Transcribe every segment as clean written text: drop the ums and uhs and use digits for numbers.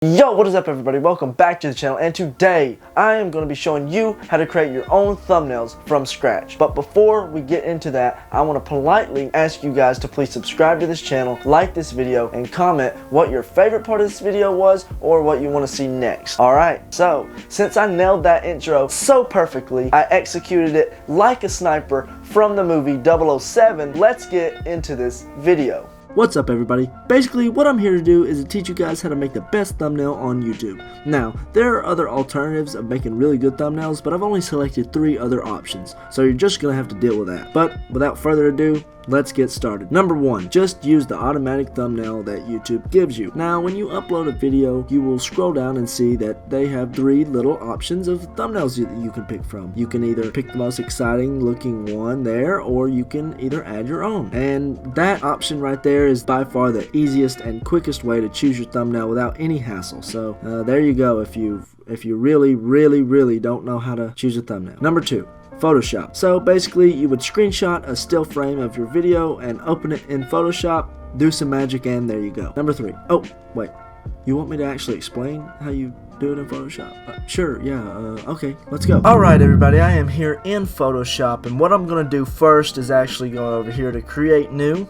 Yo, what is up everybody? Welcome back to the channel, and today I am going to be showing you how to create your own thumbnails from scratch. But before we get into that, I want to politely ask you guys to please subscribe to this channel, like this video, and comment what your favorite part of this video was or what you want to see next. Alright, so since I nailed that intro so perfectly, I executed it like a sniper from the movie 007, let's get into this video. What's up everybody? Basically what I'm here to do is to teach you guys how to make the best thumbnail on YouTube. Now, there are other alternatives of making really good thumbnails, but I've only selected 3 other options, so you're just gonna have to deal with that. But without further ado, let's get started. Number 1, just use the automatic thumbnail that YouTube gives you. Now, when you upload a video, you will scroll down and see that they have 3 little options of thumbnails that you can pick from. You can either pick the most exciting looking one there, or you can either add your own. And that option right there is by far the easiest and quickest way to choose your thumbnail without any hassle. So there you go if you really don't know how to choose a thumbnail. Number 2, Photoshop. So basically you would screenshot a still frame of your video and open it in Photoshop, do some magic, and there you go. Number 3. Oh, wait. You want me to actually explain how you do it in Photoshop? Sure, yeah, okay, let's go. Alright everybody, I am here in Photoshop, and what I'm going to do first is actually go over here to create new.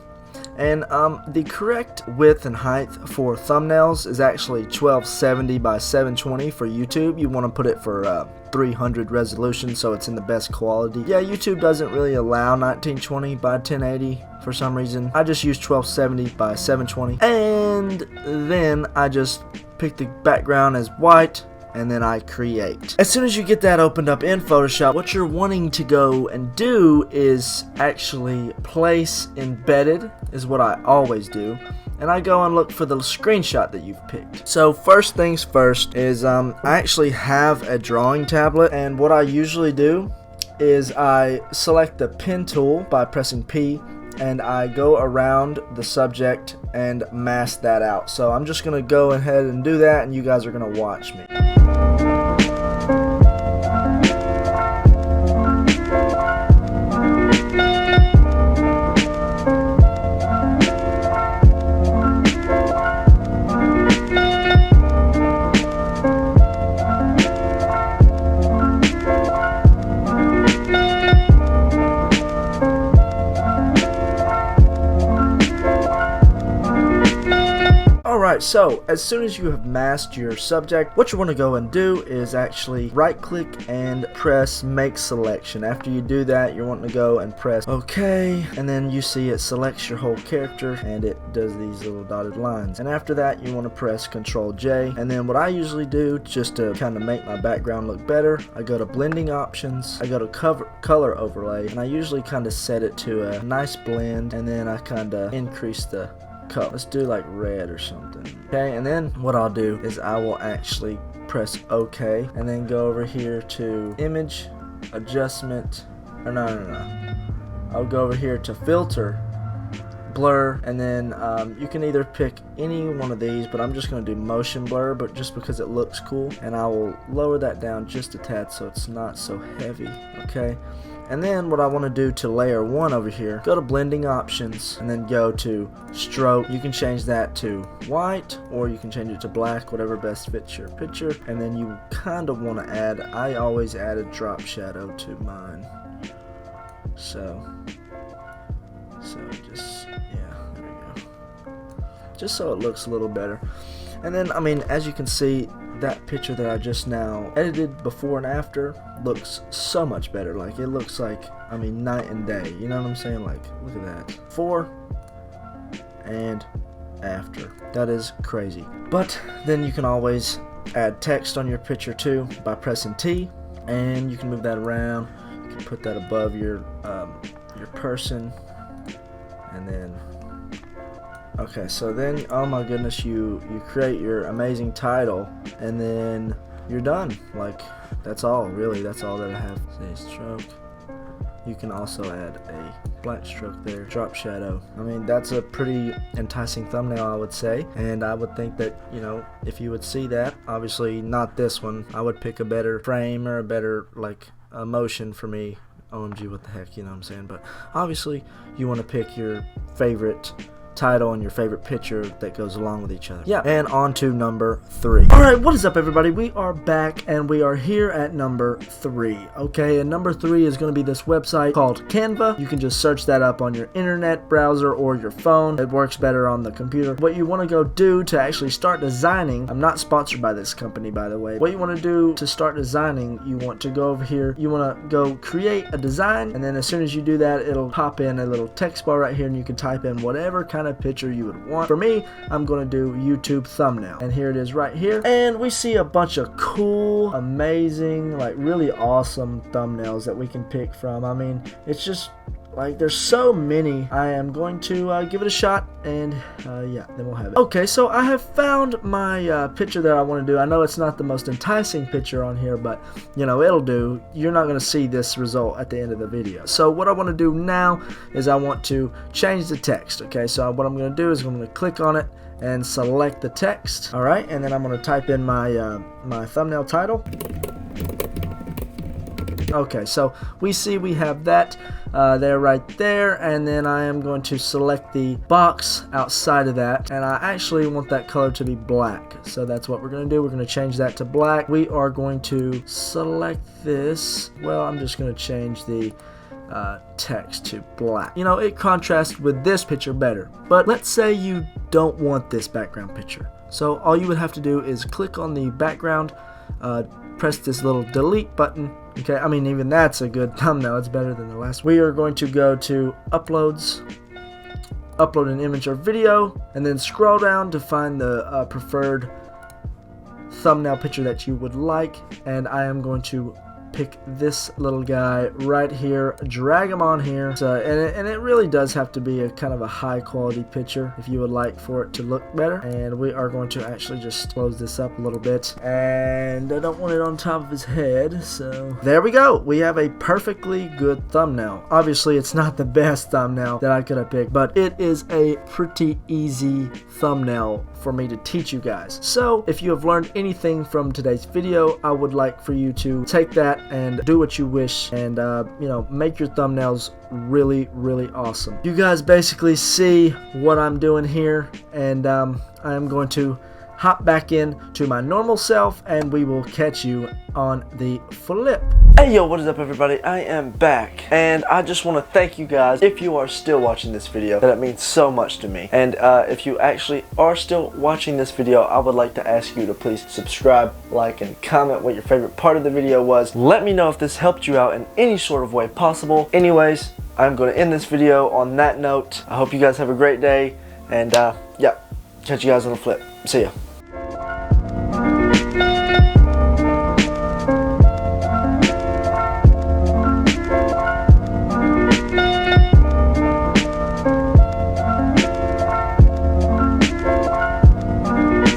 And the correct width and height for thumbnails is actually 1270 by 720 for YouTube. You want to put it for 300 resolution so it's in the best quality. Yeah, YouTube doesn't really allow 1920 by 1080 for some reason. I just use 1270 by 720, and then I just pick the background as white, and then I create. As soon as you get that opened up in Photoshop, what you're wanting to go and do is actually place embedded, is what I always do. And I go and look for the screenshot that you've picked. So first things first is I actually have a drawing tablet, and what I usually do is I select the pen tool by pressing P, and I go around the subject and mask that out. So I'm just gonna go ahead and do that, and you guys are gonna watch me. Alright, so as soon as you have masked your subject, what you want to go and do is actually right click and press make selection. After you do that, you're wanting to go and press OK, and then you see it selects your whole character and it does these little dotted lines. And after that, you want to press Ctrl J, and then what I usually do just to kind of make my background look better, I go to blending options, I go to color overlay, and I usually kind of set it to a nice blend, and then I kind of increase the color. Let's do like red or something. Okay, and then what I'll do is I will actually press OK, and then go over here to image adjustment, or no, I'll go over here to filter, blur, and then you can either pick any one of these, but I'm just going to do motion blur, but just because it looks cool, and I will lower that down just a tad so it's not so heavy. Okay, and then what I want to do to layer 1 over here, go to blending options, and then go to stroke. You can change that to white, or you can change it to black, whatever best fits your picture. And then you kind of want to add, I always add a drop shadow to mine. So just, yeah, there we go. Just so it looks a little better. And then, I mean, as you can see, that picture that I just now edited before and after looks so much better. Like, it looks like, I mean, night and day. You know what I'm saying? Like, look at that. Before and after. That is crazy. But then you can always add text on your picture too by pressing T, and you can move that around. You can put that above your person, and then okay, so then, oh my goodness, you create your amazing title, and then you're done. Like, that's all, really. That's all that I have. Say stroke. You can also add a black stroke there, drop shadow. I mean, that's a pretty enticing thumbnail, I would say, and I would think that, you know, if you would see that, obviously not this one, I would pick a better frame or a better, like, motion for me. OMG, what the heck, you know what I'm saying? But obviously you want to pick your favorite title and your favorite picture that goes along with each other. Yeah, and on to number 3. Alright, what is up everybody? We are back and we are here at number 3. Okay, and number 3 is going to be this website called Canva. You can just search that up on your internet browser or your phone. It works better on the computer. What you want to go do to actually start designing, I'm not sponsored by this company by the way. What you want to do to start designing, you want to go over here, you want to go create a design, and then as soon as you do that, it'll pop in a little text bar right here and you can type in whatever kind of picture you would want. For me, I'm going to do YouTube thumbnail, and here it is right here, and we see a bunch of cool, amazing, like really awesome thumbnails that we can pick from. I mean, it's just like there's so many. I am going to give it a shot, and yeah, then we'll have it. Okay, so I have found my picture that I want to do. I know it's not the most enticing picture on here, but you know, it'll do. You're not going to see this result at the end of the video. So what I want to do now is I want to change the text. Okay, so what I'm going to do is I'm going to click on it and select the text. All right, and then I'm going to type in my my thumbnail title. Okay, so we see we have that there right there, and then I am going to select the box outside of that, and I actually want that color to be black, so that's what we're going to do. We're going to change that to black. We are going to select this. Well, I'm just going to change the text to black. You know, it contrasts with this picture better, but let's say you don't want this background picture. So all you would have to do is click on the background, press this little delete button. Okay, I mean, even that's a good thumbnail. It's better than the last one. We are going to go to uploads, upload an image or video, and then scroll down to find the preferred thumbnail picture that you would like, and I am going to pick this little guy right here, drag him on here. So, and it really does have to be a kind of a high quality picture if you would like for it to look better. And we are going to actually just close this up a little bit, and I don't want it on top of his head, so there we go. We have a perfectly good thumbnail. Obviously it's not the best thumbnail that I could have picked, but it is a pretty easy thumbnail for me to teach you guys. So if you have learned anything from today's video, I would like for you to take that and do what you wish, and you know, make your thumbnails really awesome. You guys basically see what I'm doing here, and I am going to hop back in to my normal self, and we will catch you on the flip. Hey yo, what is up everybody? I am back, and I just want to thank you guys if you are still watching this video. That means so much to me. And if you actually are still watching this video, I would like to ask you to please subscribe, like, and comment what your favorite part of the video was. Let me know if this helped you out in any sort of way possible. Anyways, I'm going to end this video on that note. I hope you guys have a great day, and yeah, catch you guys on the flip. See ya.